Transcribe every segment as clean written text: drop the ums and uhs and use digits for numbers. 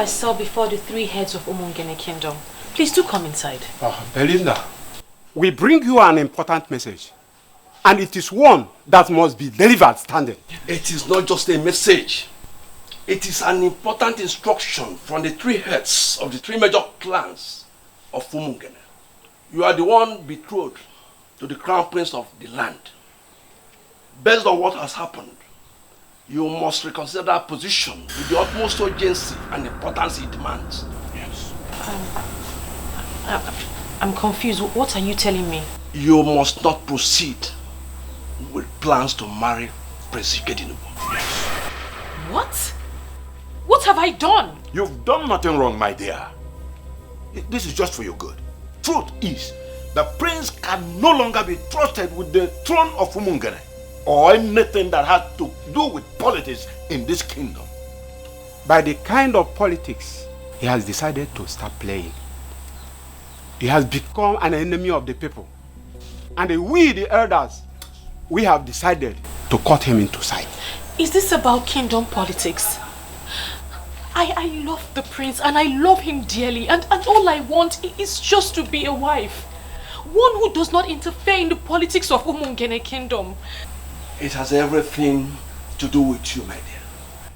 myself before the three heads of Umungele Kingdom. Please do come inside. Belinda, we bring you an important message. And it is one that must be delivered standing. It is not just a message. It is an important instruction from the three heads of the three major clans of Umungele. You are the one betrothed to the crown prince of the land. Based on what has happened, you must reconsider that position with the utmost urgency and importance it demands. Yes. I'm confused. What are you telling me? You must not proceed with plans to marry Prince Ikedinaigbo. Yes. What? What have I done? You've done nothing wrong, my dear. This is just for your good. Truth is, the prince can no longer be trusted with the throne of Umungele or anything that has to do with politics in this kingdom. By the kind of politics he has decided to start playing, he has become an enemy of the people. And we, the elders, we have decided to cut him into sight. Is this about kingdom politics? I love the prince and I love him dearly, and all I want is just to be a wife. One who does not interfere in the politics of Umungele Kingdom. It has everything to do with you, my dear.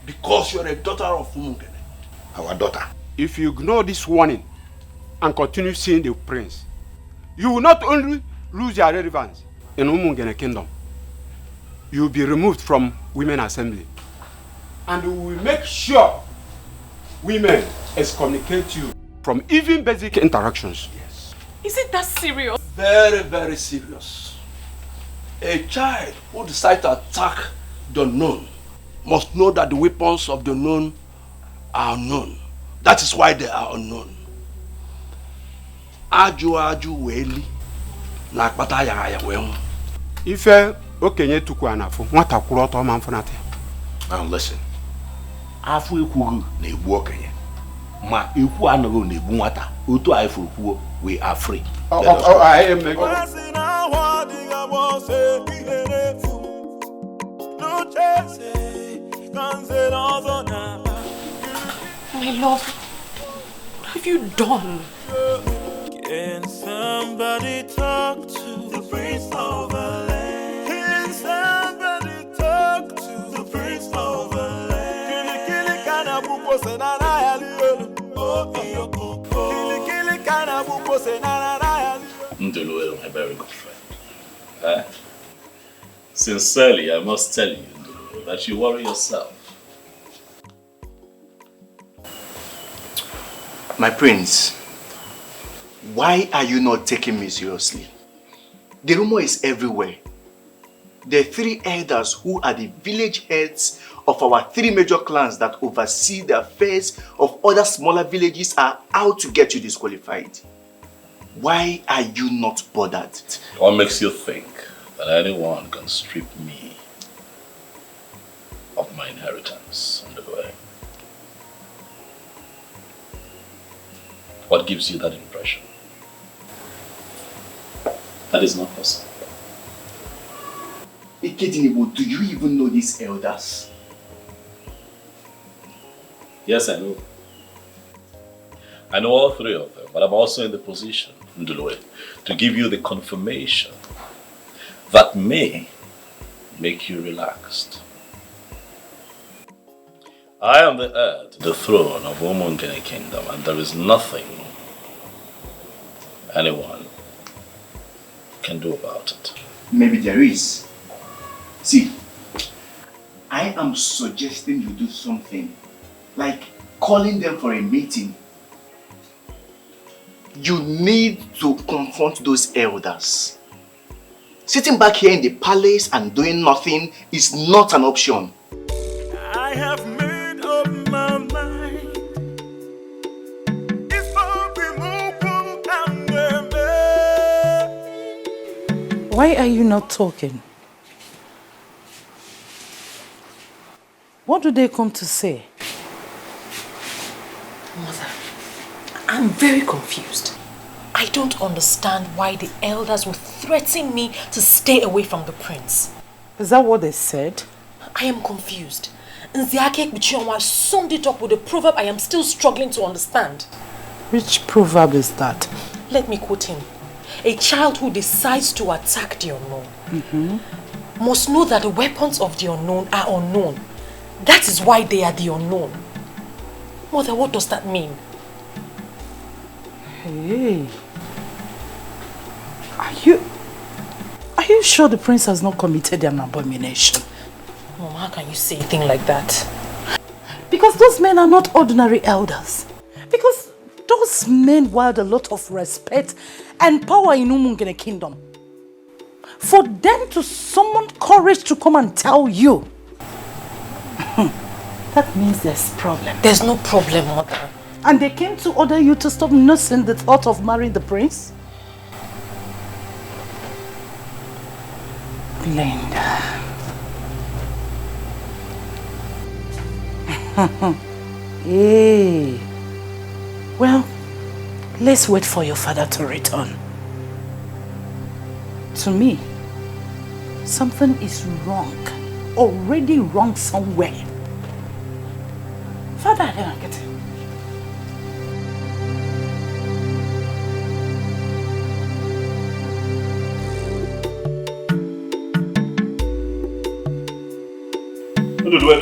Because you are a daughter of Umungele. Our daughter. If you ignore this warning and continue seeing the prince, you will not only lose your relevance in Umungele Kingdom, you will be removed from Women Assembly. And we will make sure women excommunicate you from even basic interactions. Yes. Is it that serious? Very, very serious. A child who decides to attack the known must know that the weapons of the known are unknown. That is why they are unknown. Aju weli na akpata ya wehu. Ife okenye tuku anafu nwata kwuru ọtọ ma mfunate. Now listen. Afu ekwugu na-egbu okenye. Ma ekwu anaghị na-egbu nwata. Otu anyị furu kwuo, we are free. I am My love, what have you done? Can somebody talk to the prince of the land? Can somebody talk to the prince of the land? Kili kana buko senana ya liolo. Oh iyo kili kana buko senana ya liolo. My very good friend. Sincerely, I must tell you, Ndulu, that you worry yourself. My prince, why are you not taking me seriously? The rumor is everywhere. The three elders who are the village heads of our three major clans that oversee the affairs of other smaller villages are out to get you disqualified. Why are you not bothered? What makes you think that anyone can strip me of my inheritance on the way? What gives you that impression? That is not possible. Ikedinaigbo, do you even know these elders? Yes, I know. I know all three of them, but I'm also in the position, Ndulwe, to give you the confirmation that may make you relaxed. I am the heir to the throne of Umungele Kingdom, and there is nothing anyone can do about it. Maybe there is. See, I am suggesting you do something, like calling them for a meeting. You need to confront those elders. Sitting back here in the palace and doing nothing is not an option. I have made up my mind. It's Why are you not talking? What do they come to say? Mother, I'm very confused. I don't understand why the elders would threaten me to stay away from the prince. Is that what they said? I am confused. Nze Akekbuchionwa summed it up with a proverb I am still struggling to understand. Which proverb is that? Let me quote him. A child who decides to attack the unknown must know that the weapons of the unknown are unknown. That is why they are the unknown. Mother, what does that mean? Hey. Are you sure the prince has not committed an abomination? Mom, how can you say a thing like that? Because those men are not ordinary elders. Because those men wield a lot of respect and power in Umungele Kingdom. For them to summon courage to come and tell you, that means there's a problem. There's no problem, Mother. And they came to order you to stop nursing the thought of marrying the prince? Glenda. Hey. Well, let's wait for your father to return. To me, something is wrong. Already wrong somewhere. Father, I don't get it.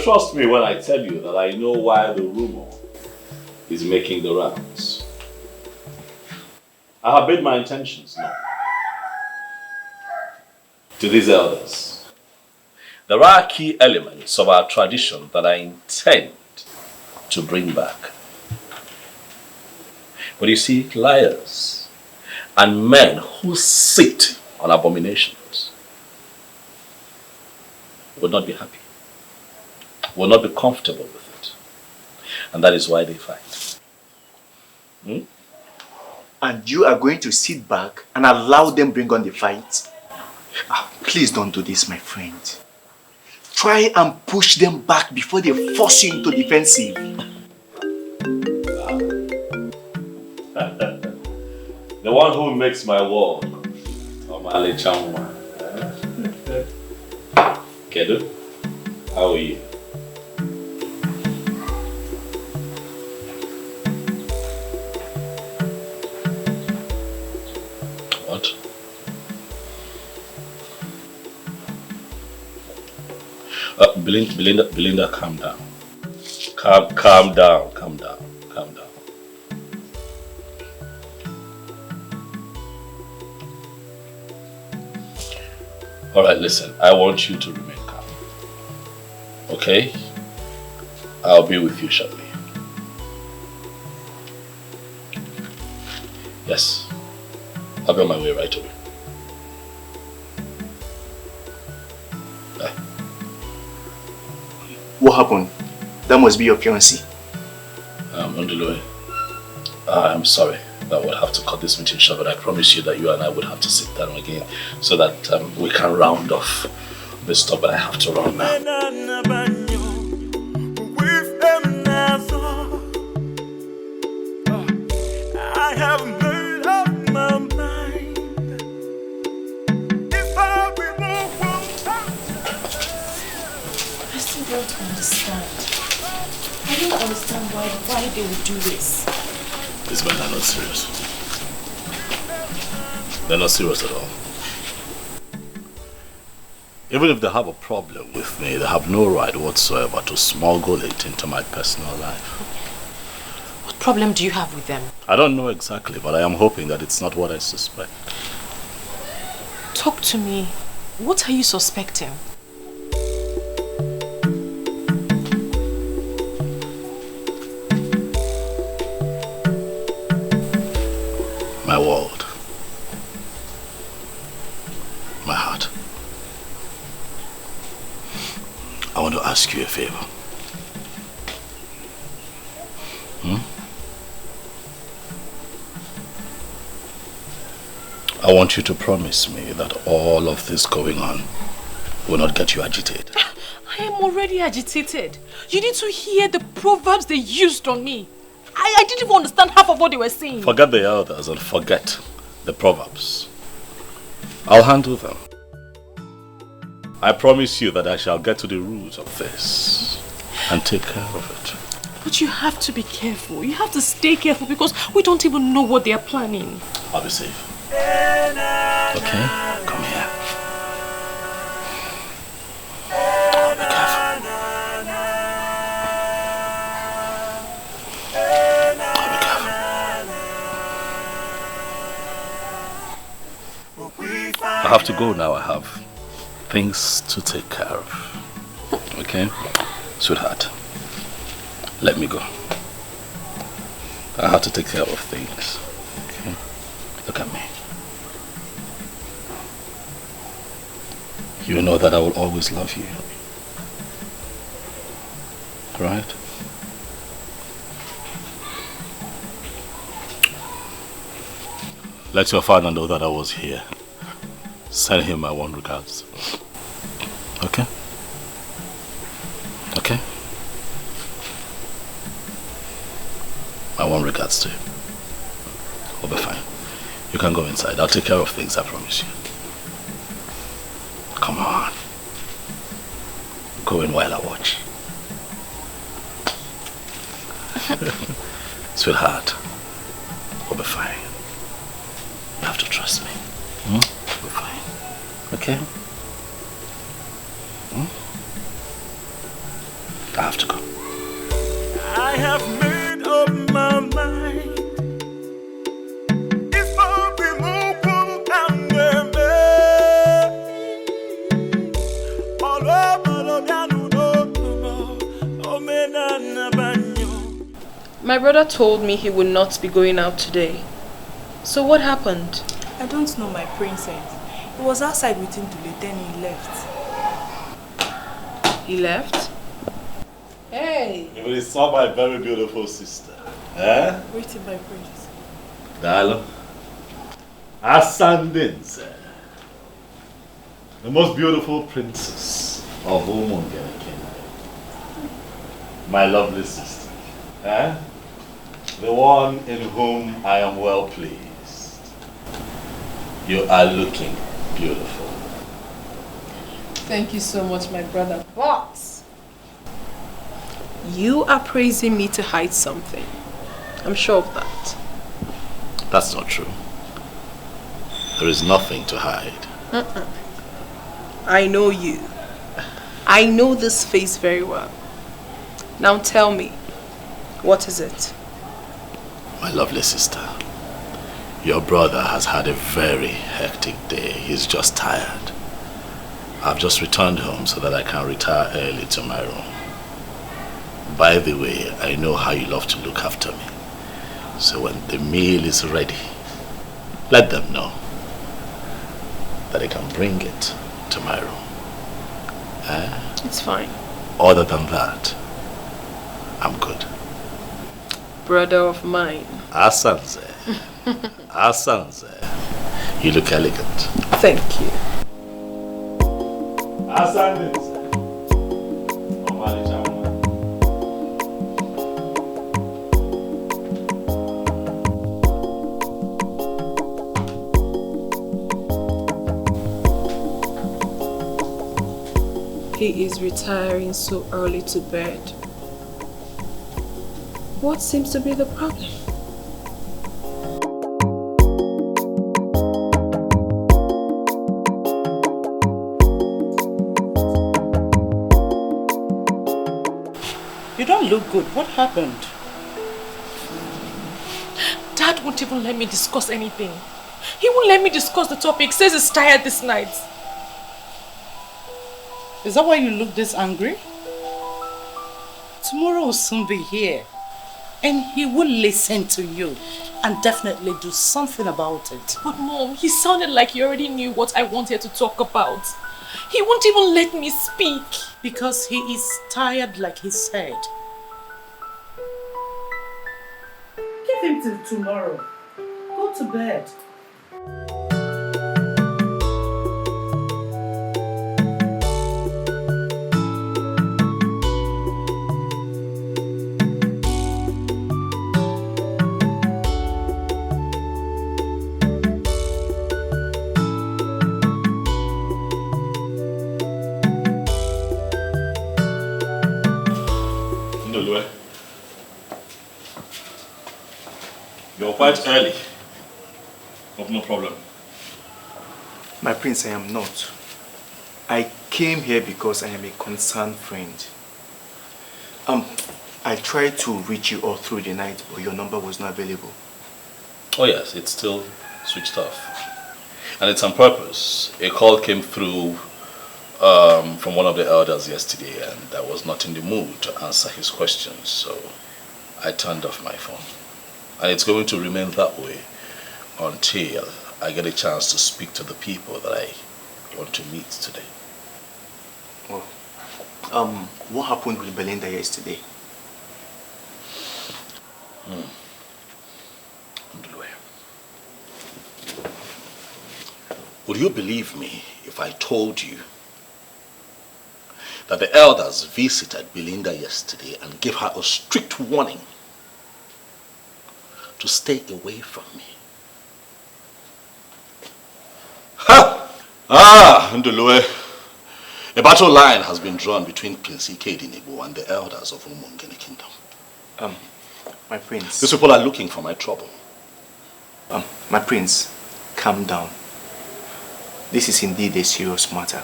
Trust me when I tell you that I know why the rumor is making the rounds. I have made my intentions known to these elders. There are key elements of our tradition that I intend to bring back. But you see, liars and men who sit on abominations will not be happy, will not be comfortable with it. And that is why they fight. And you are going to sit back and allow them bring on the fight? Please don't do this, my friend. Try and push them back before they force you into defensive. The one who makes my world, Kedu, how are you? What? Belinda, calm down. Calm down. All right, listen, I want you to remain calm. Okay? I'll be with you shortly. Yes. I'll be on my way right away. Bye. What happened? That must be your fiancé. Undiloy, I'm sorry that we'll have to cut this meeting short, but I promise you that you and I would have to sit down again so that we can round off this stuff, but I have to run now. I have made up my mind. If I remove I still don't understand. I don't understand why they would do this. These men are not serious. They're not serious at all. Even if they have a problem with me, they have no right whatsoever to smuggle it into my personal life. What problem do you have with them? I don't know exactly, but I am hoping that it's not what I suspect. Talk to me. What are you suspecting? My world. My heart. I want to ask you a favor. I want you to promise me that all of this going on will not get you agitated. I am already agitated. You need to hear the proverbs they used on me. I didn't even understand half of what they were saying. Forget the elders and forget the proverbs. I'll handle them. I promise you that I shall get to the root of this. and take care of it. But you have to be careful. You have to stay careful because we don't even know what they are planning. I'll be safe. Okay? Come here. Oh, be careful. Oh, be careful. I have to go now. I have things to take care of. Okay? Sweetheart, let me go. I have to take care of things. Okay? Look at me. You know that I will always love you. Right? Let your father know that I was here. Send him my warm regards. Okay? Okay? My warm regards to you. We'll be fine. You can go inside. I'll take care of things, I promise you. Come on. Go in while I watch. Sweetheart, we'll be fine. You have to trust me. We'll be fine. Okay? I have to go. I have made up my mind. It's for removal and My brother told me he would not be going out today. So what happened? I don't know, my princess. He was outside with him today, then he left. He left? Hey! You really saw my very beautiful sister. Eh? Waiting, my prince. Dalo. Ascendance. The most beautiful princess of Umungele Kingdom. My lovely sister. Eh? The one in whom I am well pleased. You are looking beautiful. Thank you so much, my brother. But you are praising me to hide something. I'm sure of that. That's not true. There is nothing to hide. I know you. I know this face very well. Now tell me, what is it? My lovely sister, your brother has had a very hectic day. He's just tired. I've just returned home so that I can retire early to my room. By the way, I know how you love to look after me. So when the meal is ready, let them know that I can bring it to my room. It's fine. Other than that, I'm good. Brother of mine. Asanze. Asanze. You look elegant. Thank you. Asanze. He is retiring so early to bed. What seems to be the problem? You don't look good. What happened? Dad won't even let me discuss anything. He won't let me discuss the topic. Says he's tired this night. Is that why you look this angry? Tomorrow will soon be here. And he will listen to you and definitely do something about it. But Mom, he sounded like he already knew what I wanted to talk about. He won't even let me speak. Because he is tired, like he said. Give him till tomorrow. Go to bed. quite early. Hope no problem. My prince, I am not. I came here because I am a concerned friend. I tried to reach you all through the night, but your number was not available. Oh yes, it's still switched off. And it's on purpose. A call came through from one of the elders yesterday, and I was not in the mood to answer his questions, so I turned off my phone. And it's going to remain that way until I get a chance to speak to the people that I want to meet today. Oh. What happened with Belinda yesterday? Would you believe me if I told you that the elders visited Belinda yesterday and gave her a strict warning to stay away from me? Ha! Ndulue. A battle line has been drawn between Prince Ikedinaigbo and the elders of Umungele Kingdom. My prince. These people are looking for my trouble. My prince, calm down. This is indeed a serious matter.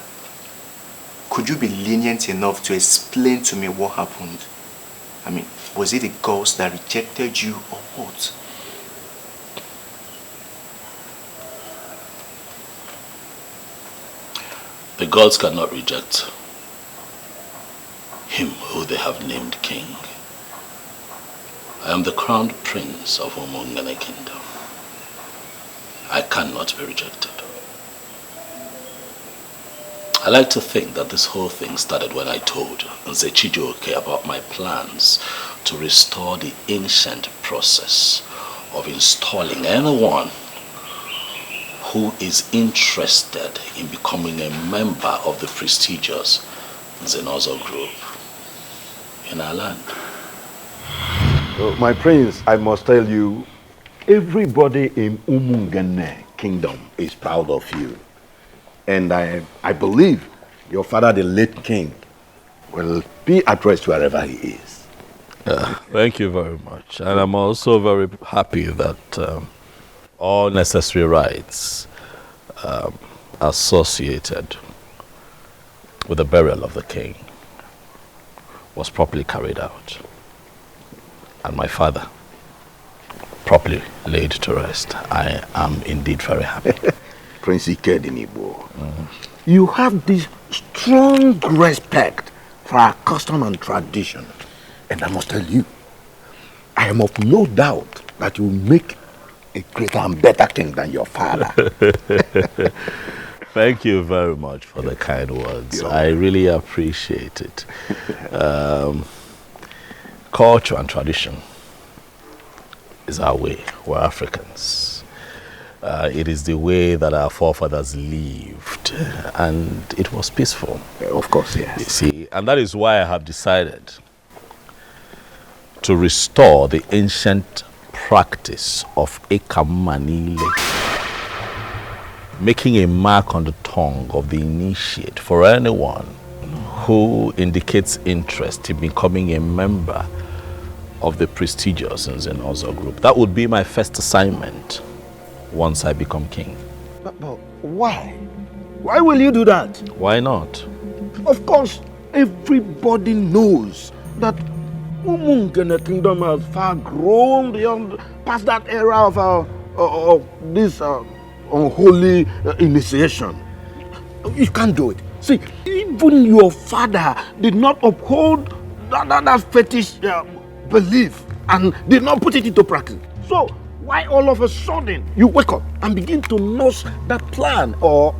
Could you be lenient enough to explain to me what happened? I mean, was it the ghost that rejected you or what? The gods cannot reject him who they have named king. I am the crowned prince of Umungele Kingdom. I cannot be rejected. I like to think that this whole thing started when I told Nze about my plans to restore the ancient process of installing anyone who is interested in becoming a member of the prestigious Nze Na Ozo group in our land. My prince, I must tell you, everybody in Umungele Kingdom is proud of you. And I believe your father, the late king, will be at rest wherever he is. Thank you very much. And I'm also very happy that all necessary rites associated with the burial of the king was properly carried out. And my father properly laid to rest. I am indeed very happy. Prince Ikedinaigbo, you have this strong respect for our custom and tradition. And I must tell you, I am of no doubt that you will make a greater and better king than your father. Thank you very much for the kind words. I really appreciate it. Culture and tradition is our way. We're Africans. It is the way that our forefathers lived, and it was peaceful. Of course, yes. You see, and that is why I have decided to restore the ancient practice of Ikamma N'ire, making a mark on the tongue of the initiate for anyone who indicates interest in becoming a member of the prestigious Nze Na Ozo group. That would be my first assignment once I become king. But why? Why will you do that? Why not? Of course, everybody knows that Umungele Kingdom has far grown beyond past that era of this unholy initiation. You can't do it. See, even your father did not uphold that fetish belief and did not put it into practice. So, why all of a sudden you wake up and begin to nurse that plan? Or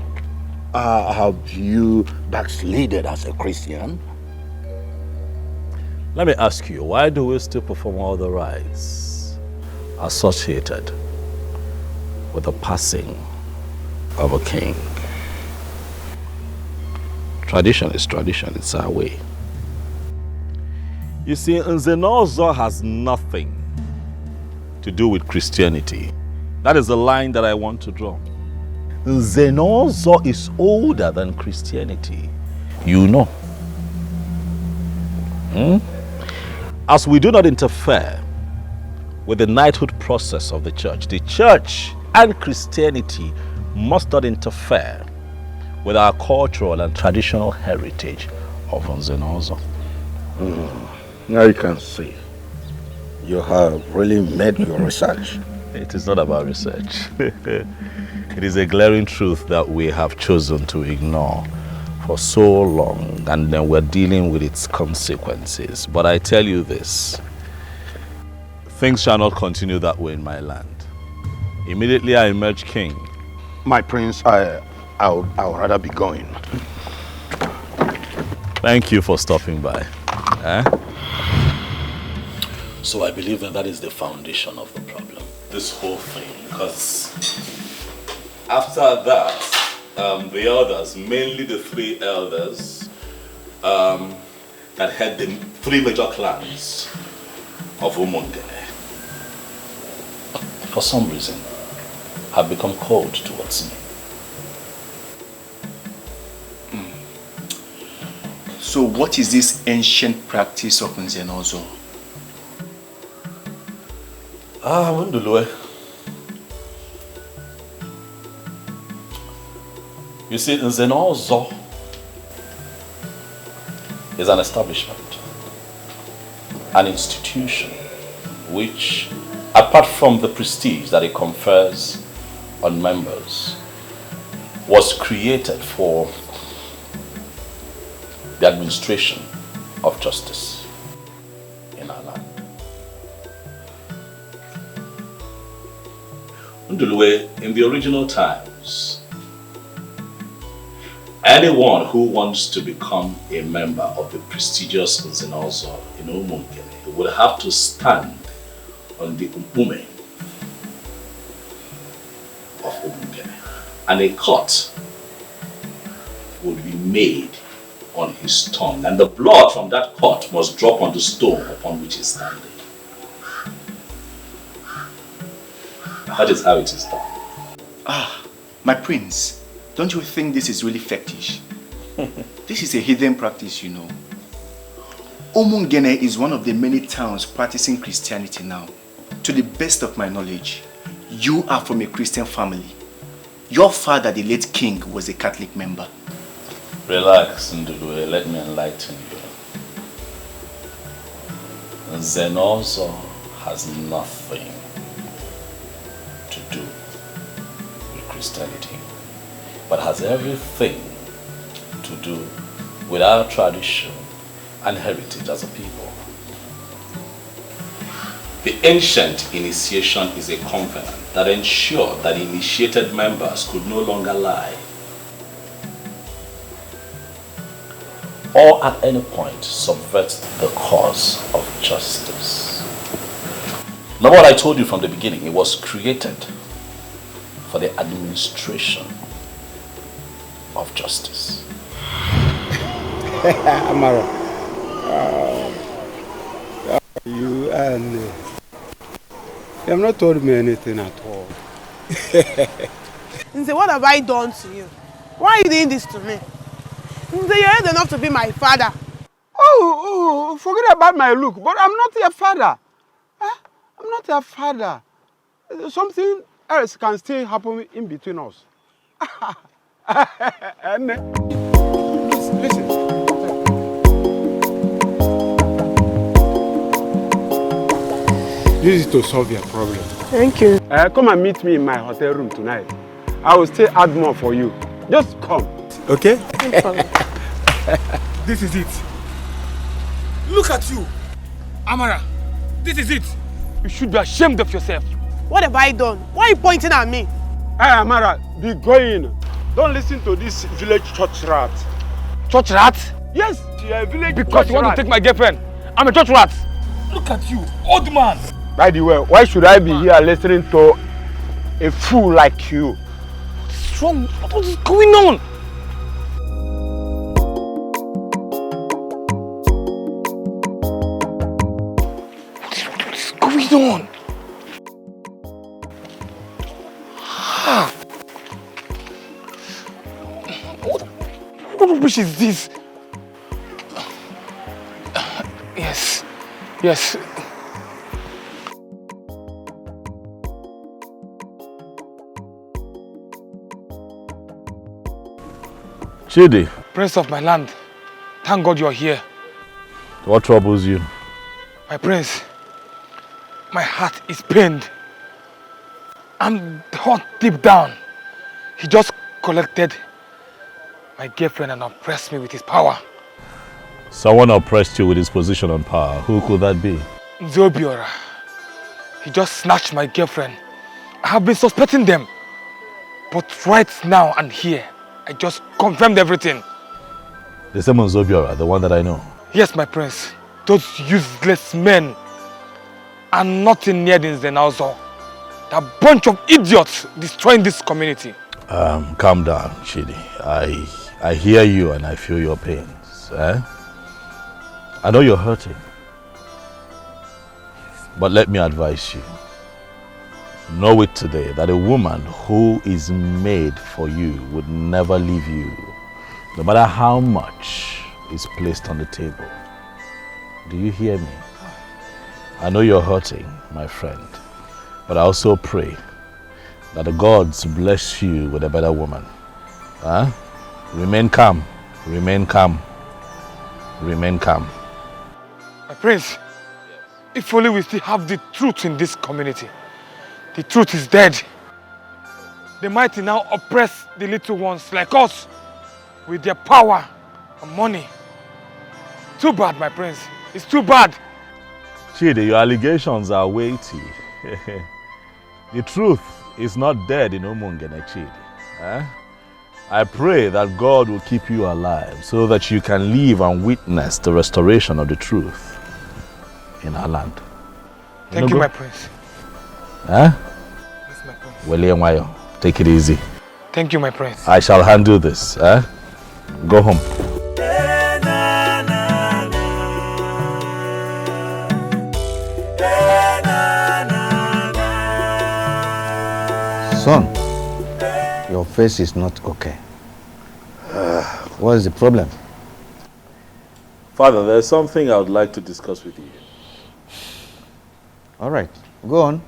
have you backslided as a Christian? Let me ask you, why do we still perform all the rites associated with the passing of a king? Tradition is tradition, it's our way. You see, Nze Na Ozo has nothing to do with Christianity. That is the line that I want to draw. Nze Na Ozo is older than Christianity. You know. As we do not interfere with the knighthood process of the church and Christianity must not interfere with our cultural and traditional heritage of Nze Na Ozo. Now you can see. You have really made your research. It is not about research. It is a glaring truth that we have chosen to ignore for so long, and then we're dealing with its consequences. But I tell you this, things shall not continue that way in my land. Immediately I emerge king. My prince, I'll rather be going. Thank you for stopping by. So I believe that is the foundation of the problem. This whole thing, because after that, the elders, mainly the 3 elders that had the 3 major clans of Umungele, for some reason, have become cold towards me. So what is this ancient practice of Nze Na Ozo? You see, Nze Na Ozo is an establishment, an institution which, apart from the prestige that it confers on members, was created for the administration of justice in our land. In the original times, anyone who wants to become a member of the prestigious Nze Na Ozo in Umungele would have to stand on the Umpume of Umungele, and a cut would be made on his tongue, and the blood from that cut must drop on the stone upon which he is standing. That is how it is done. My prince, don't you think this is really fetish? This is a hidden practice, you know. Umungele is one of the many towns practicing Christianity now. To the best of my knowledge, you are from a Christian family. Your father, the late king, was a Catholic member. Relax, Ndulue, let me enlighten you. Nze Na Ozo has nothing to do with Christianity, but has everything to do with our tradition and heritage as a people. The ancient initiation is a covenant that ensured that initiated members could no longer lie or at any point subvert the cause of justice. Remember what I told you from the beginning, it was created for the administration of justice. Amara, you have not told me anything at all. Nze, what have I done to you? Why are you doing this to me? Nze, you're old enough to be my father. Oh, forget about my look, but I'm not your father. I'm not your father. Something else can still happen in between us. And, listen. This is to solve your problem. Thank you. Come and meet me in my hotel room tonight. I will still add more for you. Just come. Okay? No problem. This is it. Look at you, Amara. This is it. You should be ashamed of yourself. What have I done? Why are you pointing at me? Hey, Amara, be going. Don't listen to this village church rat. Church rat? Yes, you're a village because you want to take my girlfriend. I'm a church rat. Look at you, old man. By the way, why should I be here listening to a fool like you? What's wrong? What is going on? What is going on? What rubbish is this? Yes. Chidi. Prince of my land, thank God you're here. What troubles you? My prince, my heart is pained. I'm hot deep down. He just collected my girlfriend and oppressed me with his power. Someone oppressed you with his position on power. Who could that be? Nze. He just snatched my girlfriend. I have been suspecting them. But right now and here, I just confirmed everything. The same Nze, the one that I know. Yes, my prince. Those useless men are nothing near the Nze Na Ozo. They're a bunch of idiots destroying this community. Calm down, Chidi. I hear you and I feel your pains. I know you're hurting. But let me advise you. Know it today that a woman who is made for you would never leave you, no matter how much is placed on the table. Do you hear me? I know you're hurting, my friend, but I also pray that the gods bless you with a better woman. Remain calm, remain calm, remain calm. My prince, if only we still have the truth in this community. The truth is dead. The mighty now oppress the little ones like us with their power and money. Too bad, my prince. It's too bad. Chidi, your allegations are weighty. The truth is not dead in Umungele, Chidi. I pray that God will keep you alive so that you can live and witness the restoration of the truth in our land. Thank you, my prince. Huh? Yes, my prince. Wayo, take it easy. Thank you, my prince. I shall handle this. Go home. Son, your face is not okay. What is the problem? Father, there's something I would like to discuss with you. All right, go on.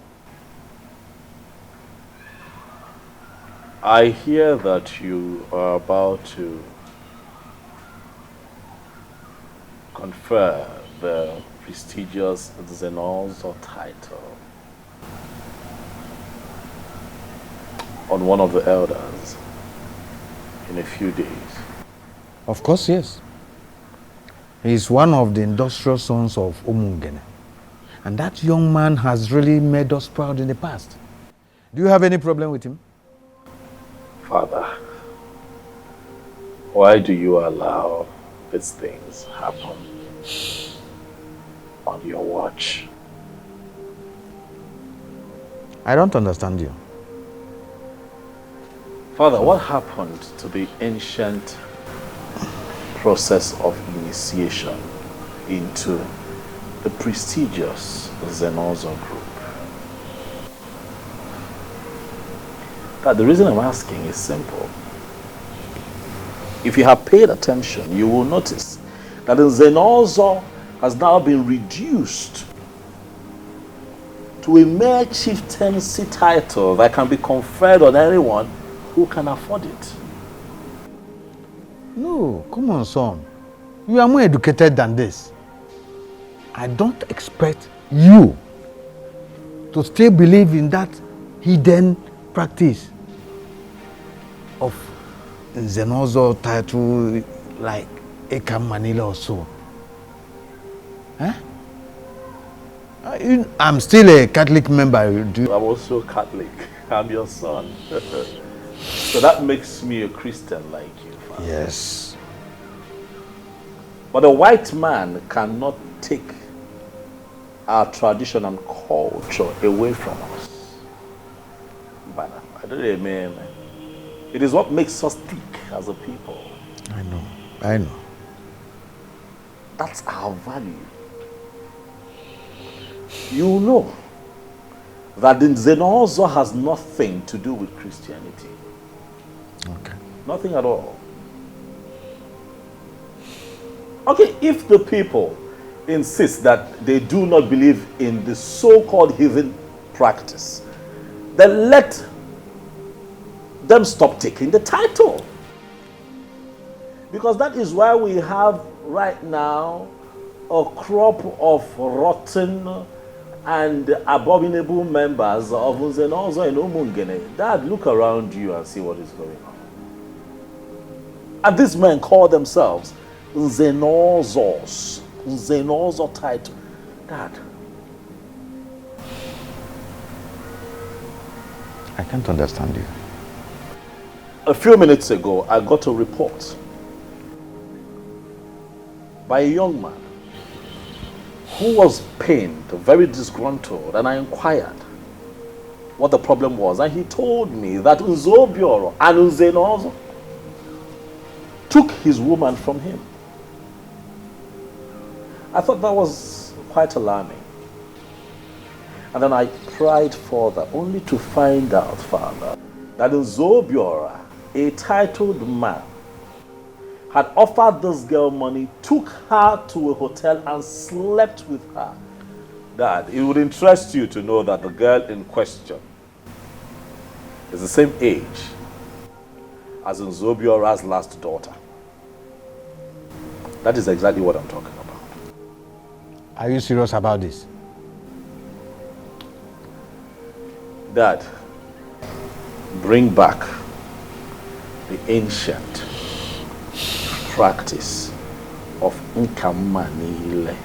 I hear that you are about to confer the prestigious Nze Na Ozo title on one of the elders in a few days. Of course, yes. He is one of the industrial sons of Umungele. And that young man has really made us proud in the past. Do you have any problem with him? Father, why do you allow these things happen on your watch? I don't understand you. Father, what happened to the ancient process of initiation into the prestigious Nze Na Ozo group? But the reason I'm asking is simple. If you have paid attention, you will notice that Nze Na Ozo has now been reduced to a mere chieftaincy title that can be conferred on anyone who can afford it. No, come on, son. You are more educated than this. I don't expect you to still believe in that hidden practice of Nze Na Ozo title like Ikamma N'ire or so. I'm still a Catholic member. I'm also Catholic. I'm your son. So that makes me a Christian like you, Father. Yes. But a white man cannot take our tradition and culture away from us. But I don't mean it is what makes us tick as a people. I know. That's our value. You know that the Nze Na Ozo has nothing to do with Christianity. Okay. Nothing at all. Okay, if the people insist that they do not believe in the so-called heathen practice, then let them stop taking the title. Because that is why we have right now a crop of rotten and abominable members of Nze Na Ozo and Umungele. Dad, look around you and see what is going on. And these men call themselves Nze Na Ozos. Nze Na Ozo title. Dad. I can't understand you. A few minutes ago, I got a report by a young man who was pained, very disgruntled, and I inquired what the problem was, and he told me that Nzobioro and Nze Na Ozo took his woman from him. I thought that was quite alarming. And then I pried further, only to find out, Father, that Nzobioro, a titled man, had offered this girl money, took her to a hotel and slept with her. Dad, it would interest you to know that the girl in question is the same age as Nzobioro's last daughter. That is exactly what I'm talking about. Are you serious about this? Dad, bring back the ancient practice of Ikamma N'ire.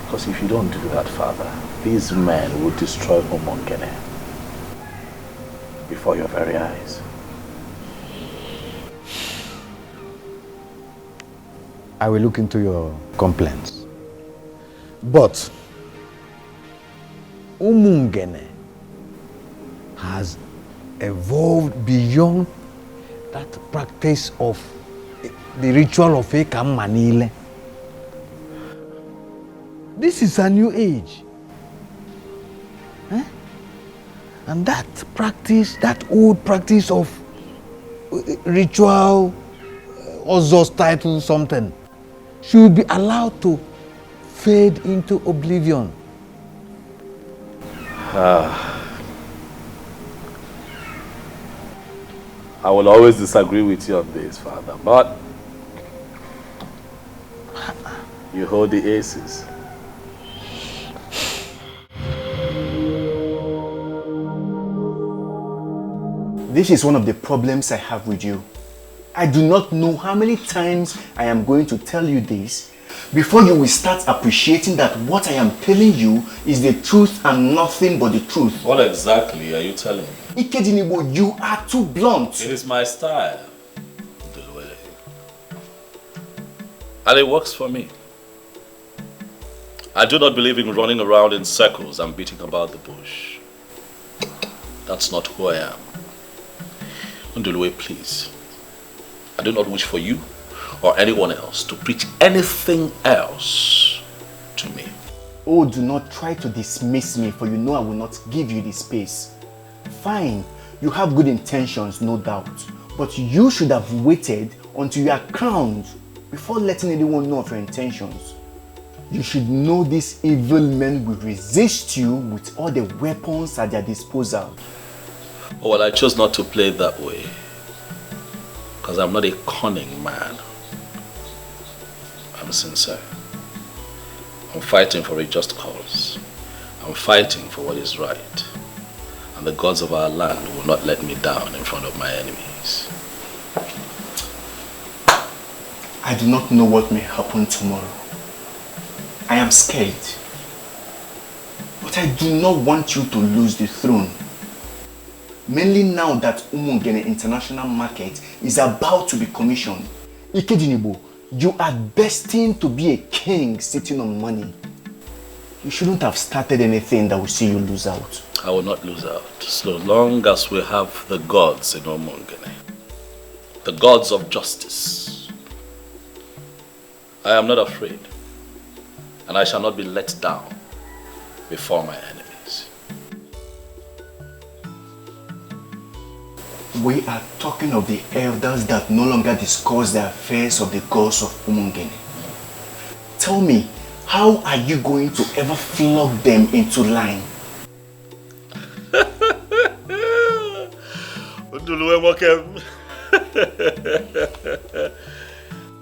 Because if you don't do that, Father, these men will destroy Umungele before your very eyes. I will look into your complaints. But Umungele has evolved beyond that practice of the ritual of Ikamma N'ire. This is a new age. And that practice, that old practice of ritual, Ozo's title something, should be allowed to fade into oblivion. I will always disagree with you on this, Father, but you hold the aces. This is one of the problems I have with you. I do not know how many times I am going to tell you this before you will start appreciating that what I am telling you is the truth and nothing but the truth. What exactly are you telling me? Ikedinaigbo, you are too blunt. It is my style, and it works for me. I do not believe in running around in circles and beating about the bush. That's not who I am. Ndulwe, please. I do not wish for you or anyone else to preach anything else to me. Oh, do not try to dismiss me, for you know I will not give you the space. Fine, you have good intentions, no doubt. But you should have waited until you are crowned before letting anyone know of your intentions. You should know these evil men will resist you with all the weapons at their disposal. Oh, well, I chose not to play it that way. Because I'm not a cunning man. I'm sincere. I'm fighting for a just cause. I'm fighting for what is right. And the gods of our land will not let me down in front of my enemies. I do not know what may happen tomorrow. I am scared. But I do not want you to lose the throne. Mainly now that Umungele International Market is about to be commissioned. Ikedinaigbo, you are destined to be a king sitting on money. You shouldn't have started anything that will see you lose out. I will not lose out, so long as we have the gods in Umungele. The gods of justice. I am not afraid, and I shall not be let down before my enemies. We are talking of the elders that no longer discuss the affairs of the gods of Umungele. Tell me, how are you going to ever flog them into line?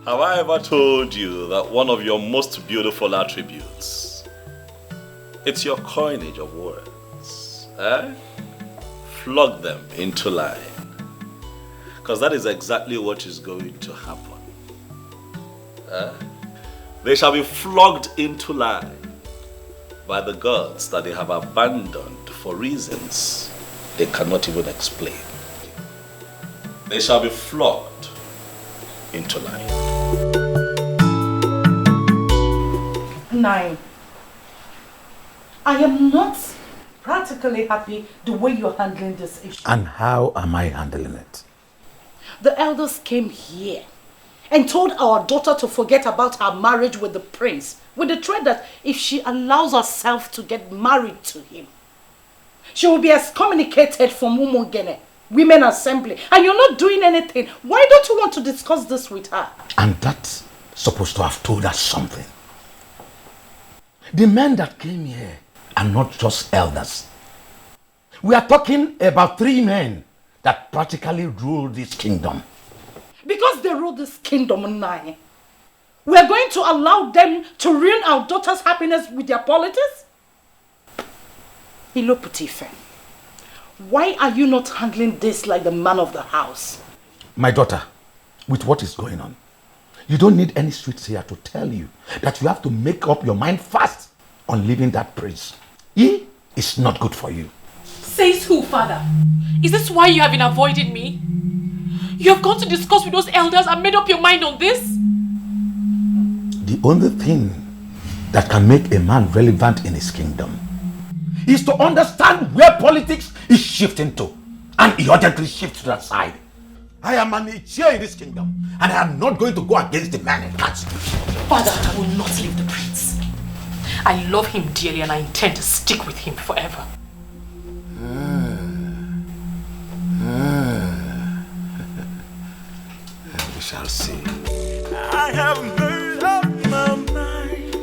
Have I ever told you that one of your most beautiful attributes, it's your coinage of words, flog them into line. Because that is exactly what is going to happen. They shall be flogged into line by the gods that they have abandoned for reasons they cannot even explain. They shall be flogged into line. 9. I am not practically happy the way you're handling this issue. And how am I handling it? The elders came here and told our daughter to forget about her marriage with the prince, with the threat that if she allows herself to get married to him, she will be excommunicated from Umungele Women Assembly. And you're not doing anything. Why don't you want to discuss this with her? And that's supposed to have told us something. The men that came here are not just elders. We are talking about 3 men that practically rule this kingdom. Because they rule this kingdom, 9. We are going to allow them to ruin our daughter's happiness with their politics? Ilo Putife, why are you not handling this like the man of the house? My daughter, with what is going on, you don't need any streets here to tell you that you have to make up your mind fast on leaving that prince. He is not good for you. Says who, father? Is this why you have been avoiding me? You have gone to discuss with those elders and made up your mind on this? The only thing that can make a man relevant in his kingdom is to understand where politics is shifting to, and he urgently shifts to that side. I am an chair in this kingdom, and I am not going to go against the man in charge. Father, I will not leave the prince. I love him dearly and I intend to stick with him forever. We shall see. I have made up my mind.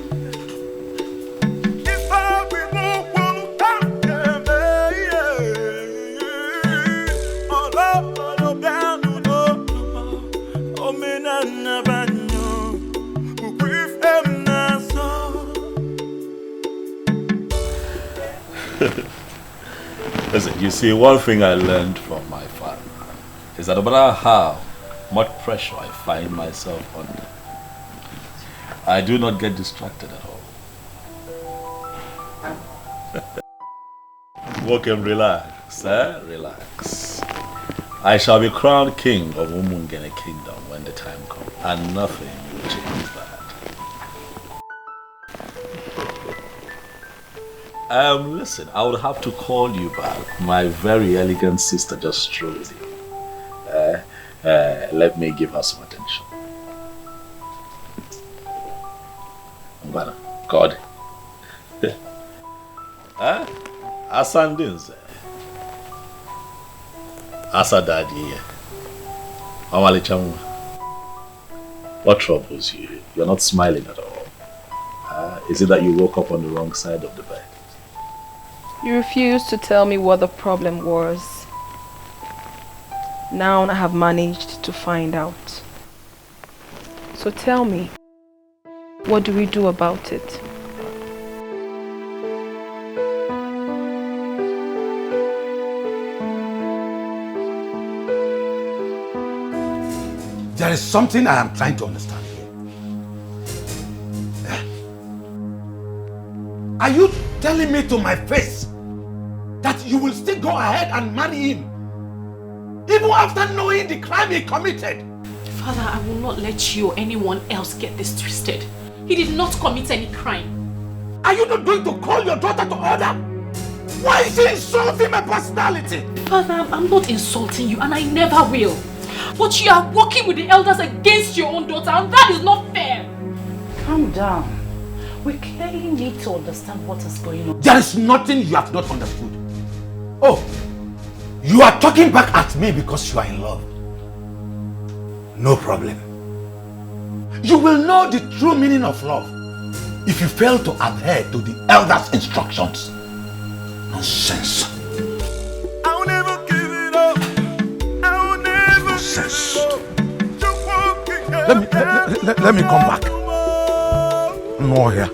If I remove one time, all down to the oh, me na banyo, grief and Listen, you see, one thing I learned from my father is that no matter how much pressure I find myself under, I do not get distracted at all. Walk and relax, relax. I shall be crowned king of Umungele Kingdom when the time comes, and nothing will change that. Listen, I would have to call you back. My very elegant sister just strolled in. Let me give her some attention. God. Asandinze. Asadadi. Amalichamu. What troubles you? You're not smiling at all. Is it that you woke up on the wrong side of the bed? You refused to tell me what the problem was. Now I have managed to find out. So tell me, what do we do about it? There is something I am trying to understand here. Are you telling me to my face that you will still go ahead and marry him, even after knowing the crime he committed? Father, I will not let you or anyone else get this twisted. He did not commit any crime. Are you not going to call your daughter to order? Why is she insulting my personality? Father, I'm not insulting you and I never will. But you are working with the elders against your own daughter and that is not fair. Calm down. We clearly need to understand what is going on. There is nothing you have not understood. Oh, you are talking back at me because you are in love. No problem. You will know the true meaning of love if you fail to adhere to the elders' instructions. Nonsense. I'll never give it up. Let me come back. No here.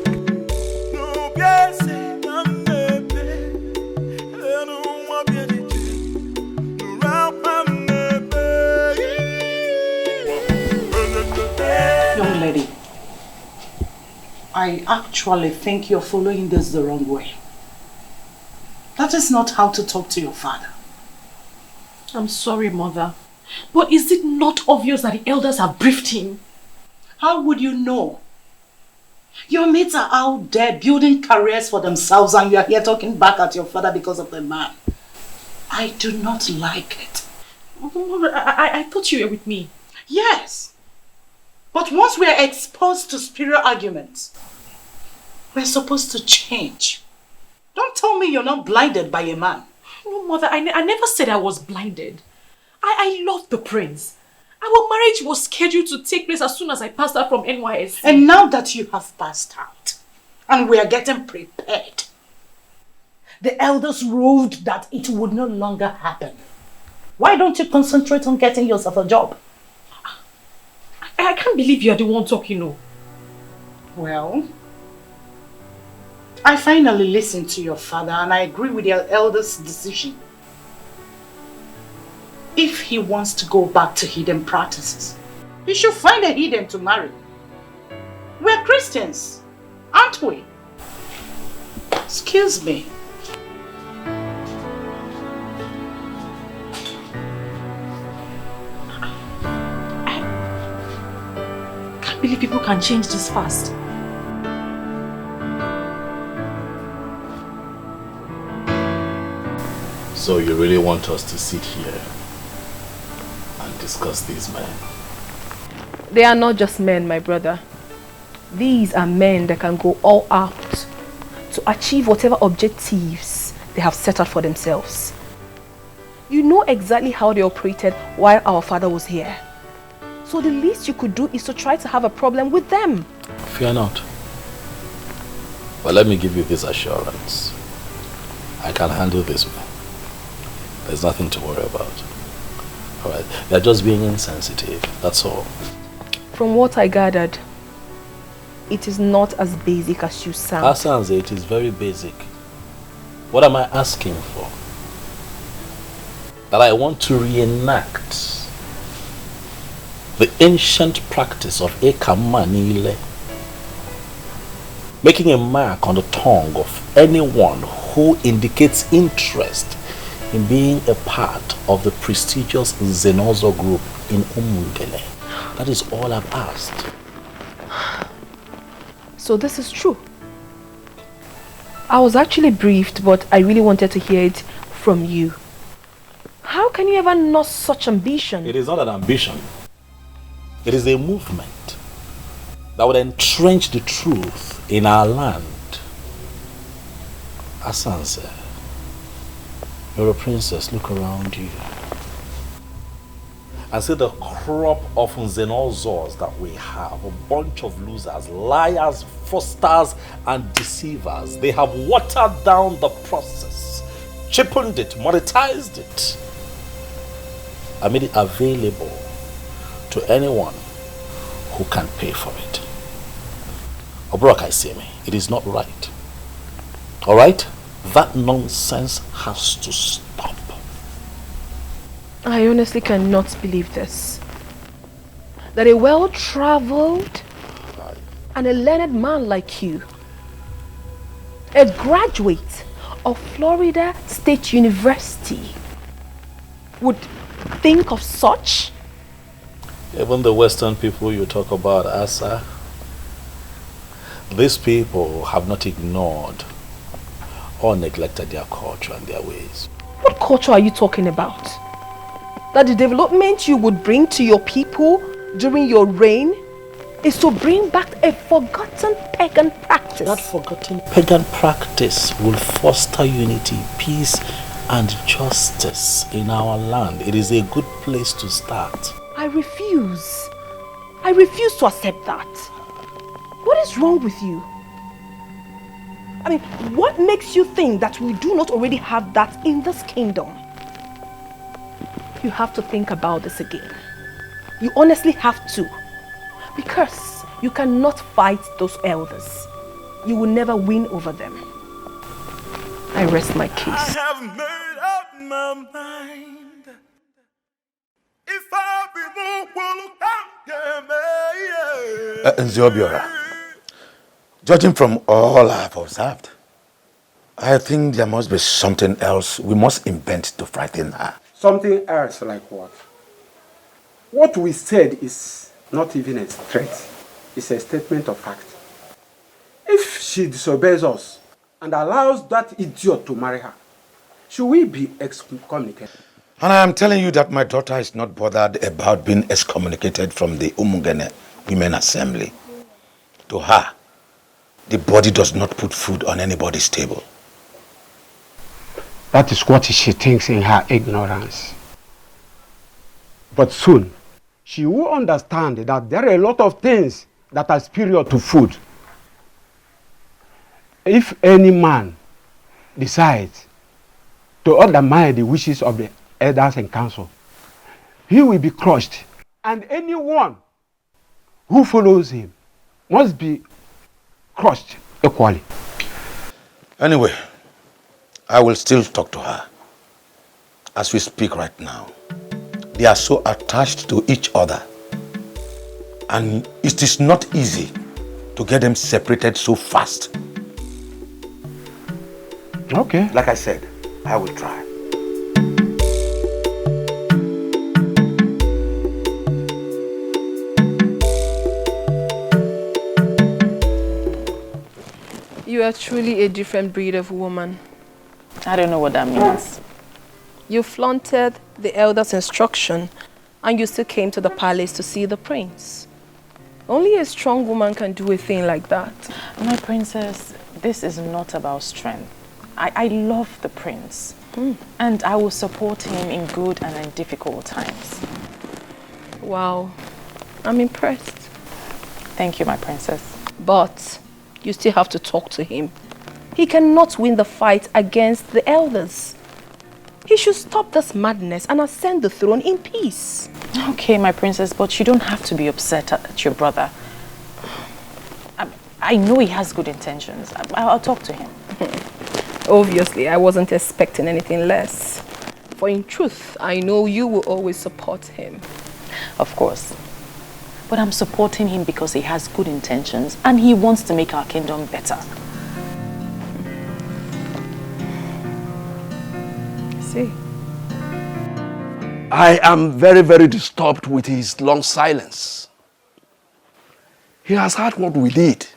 Young lady, I actually think you're following this the wrong way. That is not how to talk to your father. I'm sorry, Mother. But is it not obvious that the elders have briefed him? How would you know? Your mates are out there building careers for themselves and you are here talking back at your father because of the man. I do not like it. I thought you were with me. Yes. But once we are exposed to spiritual arguments, we're supposed to change. Don't tell me you're not blinded by a man. No, Mother, I never said I was blinded. I love the prince. Our marriage was scheduled to take place as soon as I passed out from NYSC. And now that you have passed out, and we are getting prepared, the elders ruled that it would no longer happen. Why don't you concentrate on getting yourself a job? I can't believe you're the one talking, no. Well, I finally listened to your father and I agree with your elders' decision. If he wants to go back to hidden practices, he should find a heathen to marry. We're Christians, aren't we? Excuse me. I can't believe people can change this fast. So you really want us to sit here and discuss these men? They are not just men, my brother. These are men that can go all out to achieve whatever objectives they have set out for themselves. You know exactly how they operated while our father was here. So the least you could do is to try to have a problem with them. Fear not. But let me give you this assurance. I can handle this one. There's nothing to worry about. Alright, they're just being insensitive, that's all. From what I gathered, it is not as basic as you sound. That sounds it is very basic. What am I asking for? That I want to reenact the ancient practice of Ikamma N'ire, making a mark on the tongue of anyone who indicates interest in being a part of the prestigious Nze Na Ozo group in Umungele. That is all I've asked. So this is true. I was actually briefed, but I really wanted to hear it from you. How can you ever nurse such ambition? It is not an ambition. It is a movement that would entrench the truth in our land. Asanse, you're a princess, look around you. And see the crop of Nze Na Ozos that we have. A bunch of losers, liars, fraudsters, and deceivers. They have watered down the process, cheapened it, monetized it, and made it available to anyone who can pay for it. Obrok, I say me, it is not right. Alright? That nonsense has to stop. I honestly cannot believe this. That a well-traveled and a learned man like you, a graduate of Florida State University, would think of such? Even the Western people you talk about, Asa, these people have not ignored or neglected their culture and their ways. What culture are you talking about? That the development you would bring to your people during your reign is to bring back a forgotten pagan practice. That forgotten pagan practice will foster unity, peace, and justice in our land. It is a good place to start. I refuse. I refuse to accept that. What is wrong with you? I mean, what makes you think that we do not already have that in this kingdom? You have to think about this again. You honestly have to. Because you cannot fight those elders. You will never win over them. I rest my case. I have made up my mind. If I be Nze Obiora, judging from all I have observed, I think there must be something else we must invent to frighten her. Something else like what? What we said is not even a threat. It's a statement of fact. If she disobeys us and allows that idiot to marry her, should we be excommunicated? And I am telling you that my daughter is not bothered about being excommunicated from the Umungele Women Assembly. To her, the body does not put food on anybody's table. That is what she thinks in her ignorance. But soon, she will understand that there are a lot of things that are superior to food. If any man decides to undermine the wishes of the elders and council, he will be crushed, and anyone who follows him must be crushed equally. Anyway, I will still talk to her. As we speak right now, they are so attached to each other, and it is not easy to get them separated so fast. Okay. Like I said, I will try. You are truly a different breed of woman. I don't know what that means. You flaunted the elder's instruction and you still came to the palace to see the prince. Only a strong woman can do a thing like that. My princess, this is not about strength. I love the prince. And I will support him in good and in difficult times. Wow, I'm impressed. Thank you, my princess. But you still have to talk to him. He cannot win the fight against the elders. He should stop this madness and ascend the throne in peace. Okay, my princess, but you don't have to be upset at your brother. I know he has good intentions. I'll talk to him. Obviously, I wasn't expecting anything less. For in truth, I know you will always support him. Of course. But I'm supporting him because he has good intentions and he wants to make our kingdom better. See? I am very, very disturbed with his long silence. He has heard what we did,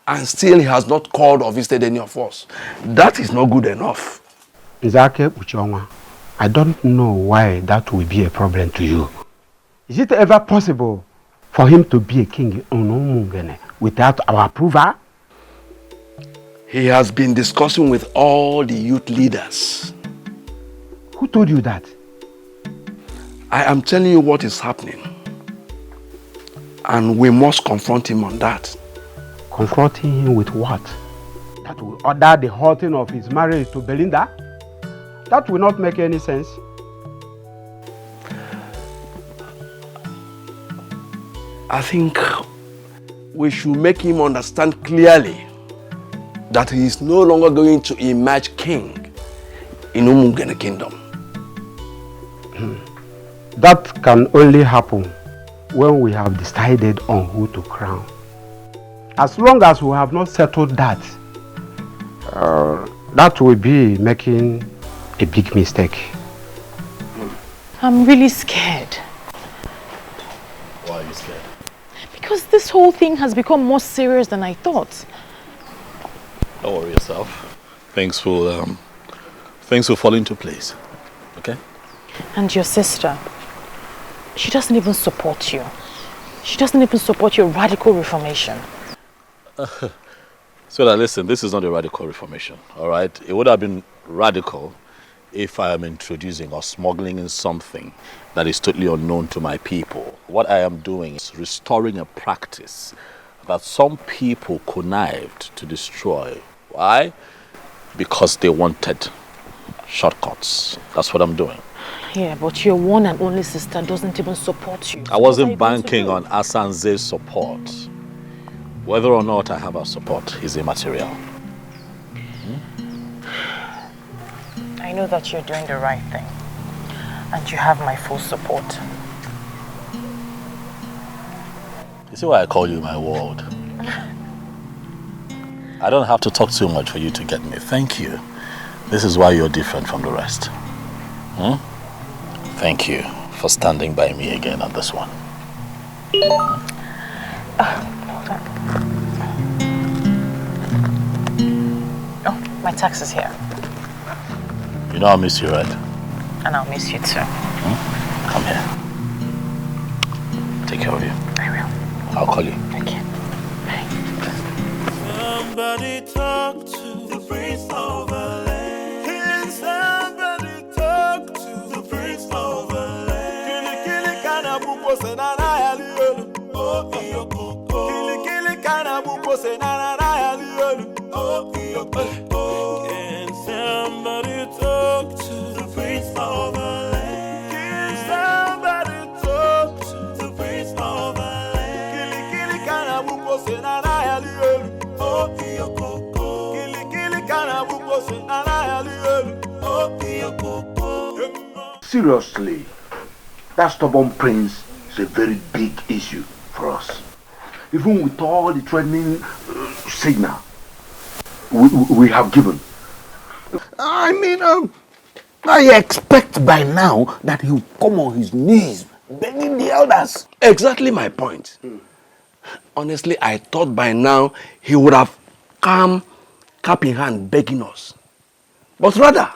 and still he has not called or visited any of us. That is not good enough. Nzake Uchonwa, I don't know why that will be a problem to you. Is it ever possible for him to be a king in Umungele without our approval? He has been discussing with all the youth leaders. Who told you that? I am telling you what is happening. And we must confront him on that. Confronting him with what? That will order the halting of his marriage to Belinda? That will not make any sense. I think we should make him understand clearly that he is no longer going to emerge king in Umungele Kingdom. That can only happen when we have decided on who to crown. As long as we have not settled that, that will be making a big mistake. I'm really scared. Why are you scared? Because this whole thing has become more serious than I thought. Don't worry yourself. Things will fall into place. Okay? And your sister, she doesn't even support you. She doesn't even support your radical reformation. So now listen, this is not a radical reformation, all right? It would have been radical if I am introducing or smuggling in something that is totally unknown to my people. What I am doing is restoring a practice that some people connived to destroy. Why? Because they wanted shortcuts. That's what I'm doing. Yeah, but your one and only sister doesn't even support you. I wasn't banking on Asanze's support. Whether or not I have her support is immaterial. I know that you're doing the right thing. And you have my full support. You see why I call you my world? I don't have to talk too much for you to get me. Thank you. This is why you're different from the rest. Thank you for standing by me again on this one. Hold on. Oh, my tax is here. You know I'll miss you, right? And I'll miss you too. Come here. Take care of you. I will. I'll call you. Okay. Bye. Somebody talk to the Prince of the land. Can somebody talk to the Prince of the land? Kili kana buko senana ya liolu. Oh iyo koko. Kili kana buko senana ya liolu. Oh iyo koko. Can somebody talk to the Prince of the land? Can somebody talk to the Prince of the land? Kili kana buko senana ya liolu. Oh iyo koko. Kili kana buko senana ya liolu. Oh iyo koko. Seriously, that stubborn prince is a very big issue for us. Even with all the threatening signal we have given. I mean, I expect by now that he will come on his knees begging the elders. Exactly my point. Honestly, I thought by now he would have come cap in hand begging us. But rather,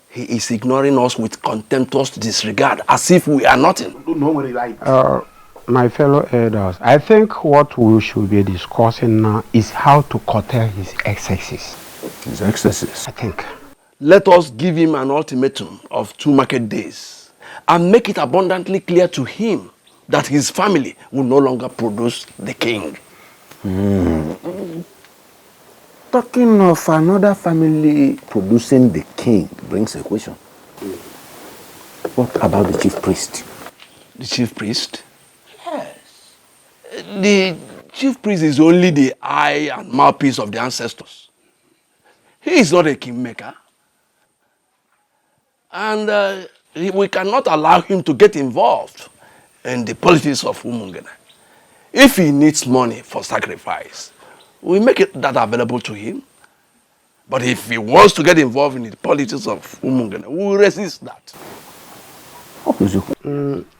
he is ignoring us with contemptuous disregard as if we are nothing. Nobody like my fellow elders, I think what we should be discussing now is how to curtail his excesses. His excesses? I think. Let us give him an ultimatum of 2 market days and make it abundantly clear to him that his family will no longer produce the king. Talking of another family producing the king brings a question. What about the chief priest? The chief priest? Yes. The chief priest is only the eye and mouthpiece of the ancestors. He is not a kingmaker. And we cannot allow him to get involved in the politics of Umungele. If he needs money for sacrifice, we make that available to him. But if he wants to get involved in the politics of Umungele, we will resist that.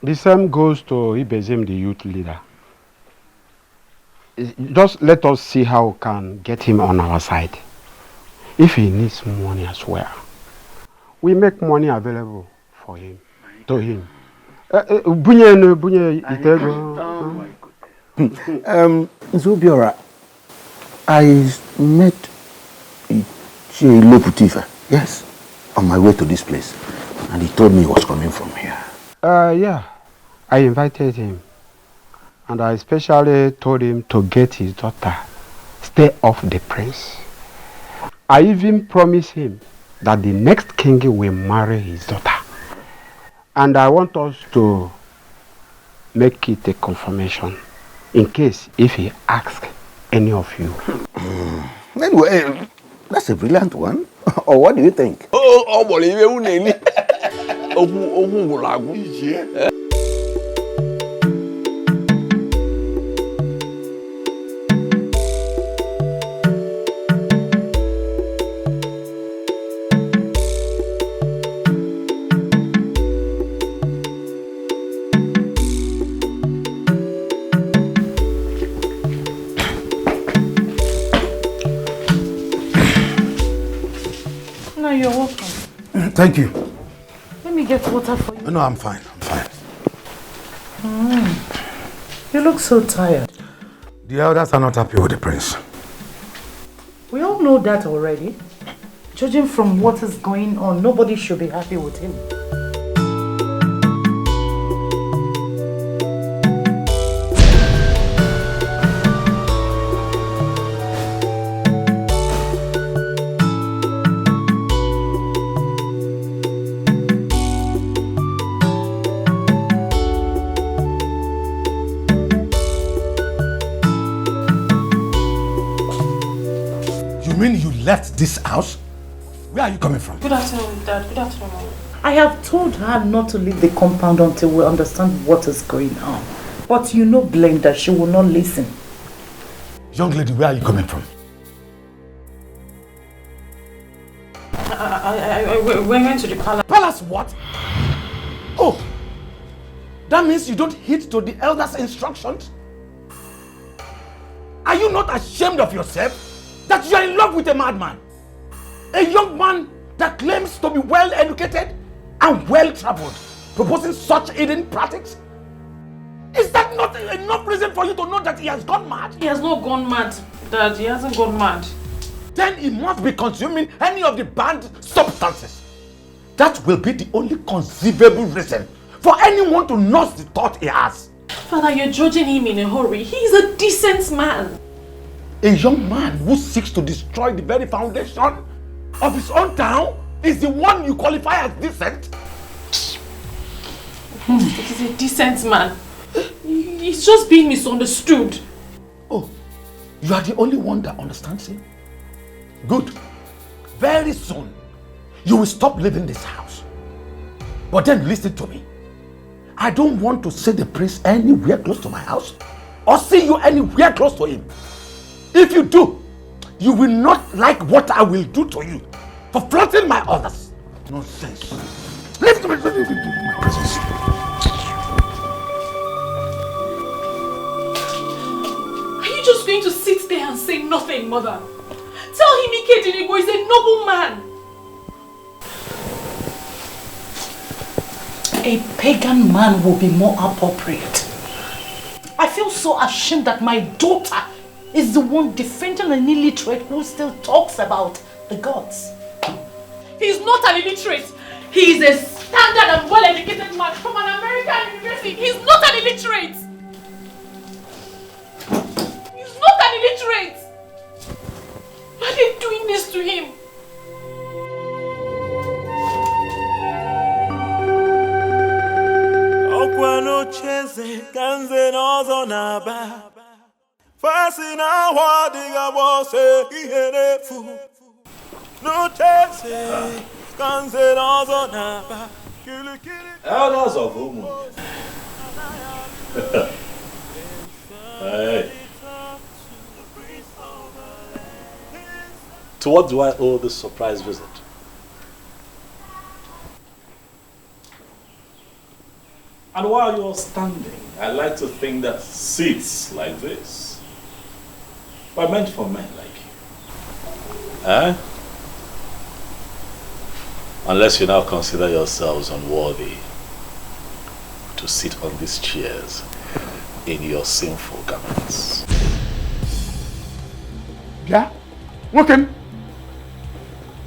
The same goes to Ibezim, the youth leader. Just let us see how we can get him on our side. If he needs money as well, we make money available for him, to him. Zubiora, I met Loputifa, yes, on my way to this place, and he told me he was coming from here. Yeah, I invited him, and I especially told him to get his daughter, stay off the prince. I even promised him that the next king will marry his daughter. And I want us to make it a confirmation in case if he asks any of you. Anyway, that's a brilliant one. Or what do you think? No, you're welcome. Thank you. Let me get water for you. No, I'm fine. I'm fine. You look so tired. The elders are not happy with the prince. We all know that already. Judging from what is going on, nobody should be happy with him. left this house? Where are you coming from? Good afternoon, Dad. Good afternoon, Mommy. I have told her not to leave the compound until we understand what is going on. But you know, Blender, she will not listen. Young lady, where are you coming from? We went to the palace. Palace what? Oh, that means you don't heed to the elders' instructions? Are you not ashamed of yourself that you are in love with a madman? A young man that claims to be well educated and well traveled, proposing such hidden practices? Is that not enough reason for you to know that he has gone mad? He has not gone mad, Dad. He hasn't gone mad. Then he must be consuming any of the banned substances. That will be the only conceivable reason for anyone to nurse the thought he has. Father, you're judging him in a hurry. He's a decent man. A young man who seeks to destroy the very foundation of his own town is the one you qualify as decent? He's a decent man. He's just being misunderstood. Oh, you are the only one that understands him? Good. Very soon, you will stop leaving this house. But then listen to me. I don't want to see the prince anywhere close to my house or see you anywhere close to him. If you do, you will not like what I will do to you for flaunting my orders. Nonsense. Leave my presence. Are you just going to sit there and say nothing, Mother? Tell him Ikedinaigbo is a noble man. A pagan man will be more appropriate. I feel so ashamed that my daughter is the one defending an illiterate who still talks about the gods. He's not an illiterate. He is a standard and well-educated man from an American university. He's not an illiterate. He's not an illiterate. Why are they doing this to him? Nze Na Ozo na-aba fasi na wa diga bose iherefu n'ocheze Nze Na Ozo na-aba Elders of Umu. Hey. To what do I owe this surprise visit? And while you're standing, I like to think that seats like this were meant for men like you. Eh? Unless you now consider yourselves unworthy to sit on these chairs in your sinful garments. Yeah? Okay.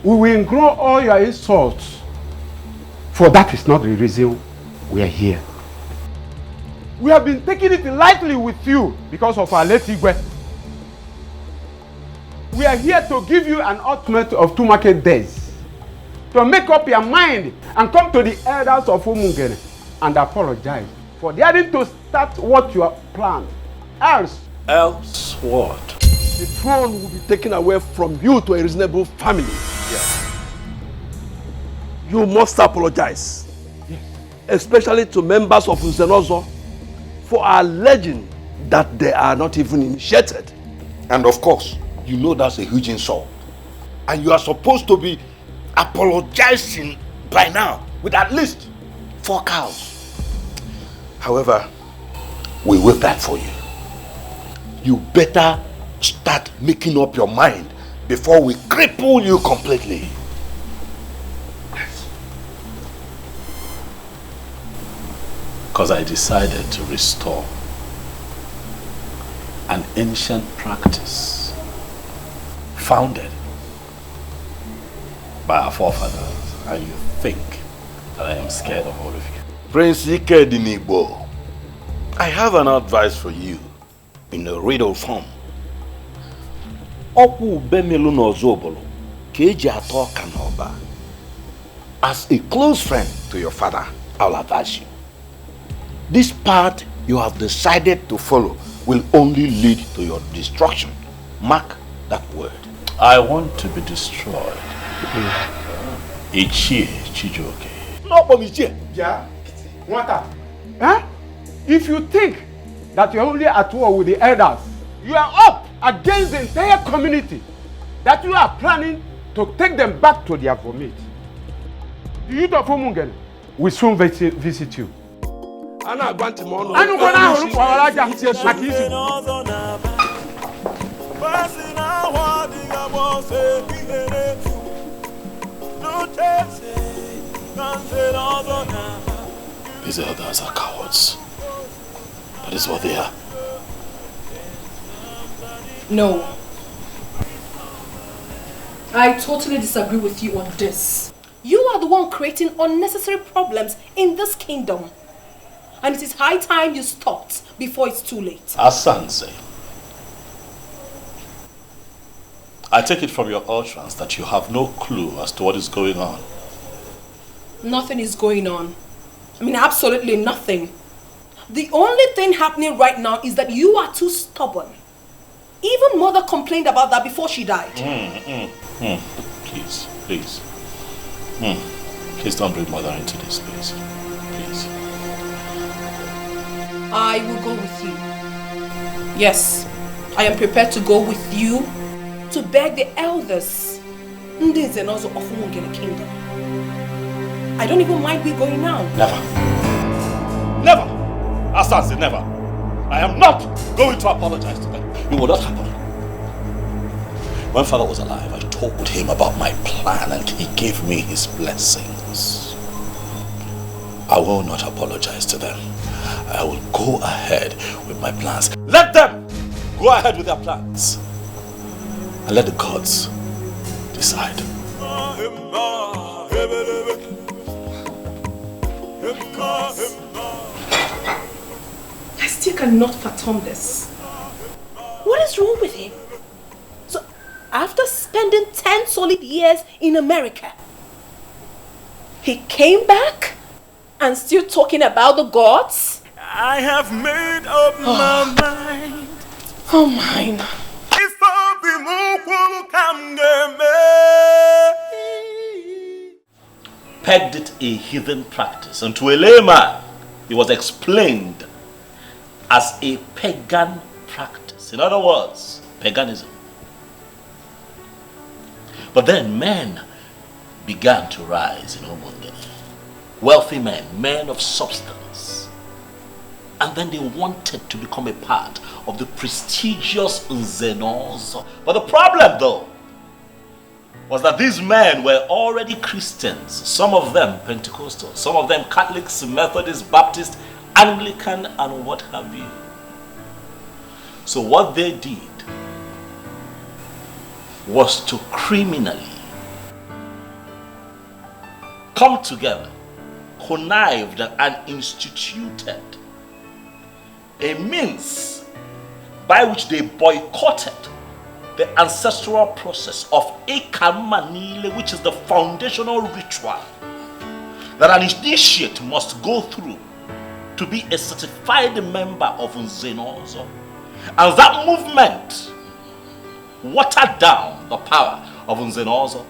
We will ignore all your insults, for that is not the reason we are here. We have been taking it lightly with you because of our late Igwe. We are here to give you an ultimatum of 2 market days to make up your mind and come to the elders of Umungele and apologize for daring to start what you have planned. Else what? The throne will be taken away from you to a reasonable family. Yeah. You must apologize. Yes. Especially to members of Nze Na Ozo for alleging that they are not even initiated. And of course, you know that's a huge insult. And you are supposed to be apologizing by now with at least 4 cows. However, we will that for you. You better start making up your mind before we cripple you completely. Because I decided to restore an ancient practice founded by our forefathers, and you think that I am scared of all of you. Prince Ikedinaigbo, I have an advice for you in a riddle form. As a close friend to your father, I'll advise you. This path you have decided to follow will only lead to your destruction. Mark that word. I want to be destroyed. Ichie Chijoke. No, but Ichie. Yeah. What? Huh? If you think that you're only at war with the elders, you are up against the entire community that you are planning to take them back to their vomit. The youth of Umungele will soon visit you. Ana gbanti mo no. Anu gona horu kwa walaja makisi. These elders are cowards. That is what they are. No. I totally disagree with you on this. You are the one creating unnecessary problems in this kingdom. And it is high time you stopped before it's too late. Asanse, I take it from your utterance that you have no clue as to what is going on. Nothing is going on. I mean, absolutely nothing. The only thing happening right now is that you are too stubborn. Even mother complained about that before she died. Please, please. Please don't bring mother into this, please. Please. I will go with you. Yes, I am prepared to go with you to beg the elders, Nze Na Ozo of Umungele Kingdom. I don't even mind we going now. Never. Never! Asanse, never. I am not going to apologize to them. It will not happen. When father was alive, I told him about my plan and he gave me his blessings. I will not apologize to them. I will go ahead with my plans. Let them go ahead with their plans. And let the gods decide. I still cannot fathom this. What is wrong with him? So, after spending 10 solid years in America, he came back and still talking about the gods? I have made up my mind. Oh, mine. Pegged it a heathen practice, and to a layman, it was explained as a pagan practice. In other words, paganism. But then men began to rise in Umungele. Wealthy men, men of substance. And then they wanted to become a part of the prestigious Nze Na Ozo. But the problem though, was that these men were already Christians. Some of them Pentecostal, some of them Catholics, Methodist, Baptist, Anglican, and what have you. So what they did was to criminally come together, connived and instituted a means by which they boycotted the ancestral process of Ikamma N'ire, which is the foundational ritual that an initiate must go through to be a certified member of Nze Na Ozo. And that movement watered down the power of Nze Na Ozo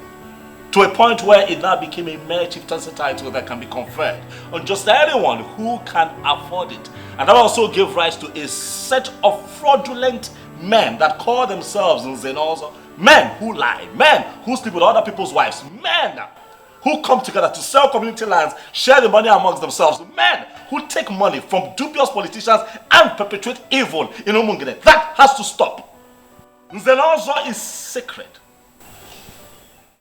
to a point where it now became a mere chieftaincy title that can be conferred on just anyone who can afford it. And that also gave rise to a set of fraudulent men that call themselves Nze Na Ozo. Men who lie, men who sleep with other people's wives, men who come together to sell community lands, share the money amongst themselves, men who take money from dubious politicians and perpetrate evil in Umungele. That has to stop. Nze Na Ozo is sacred.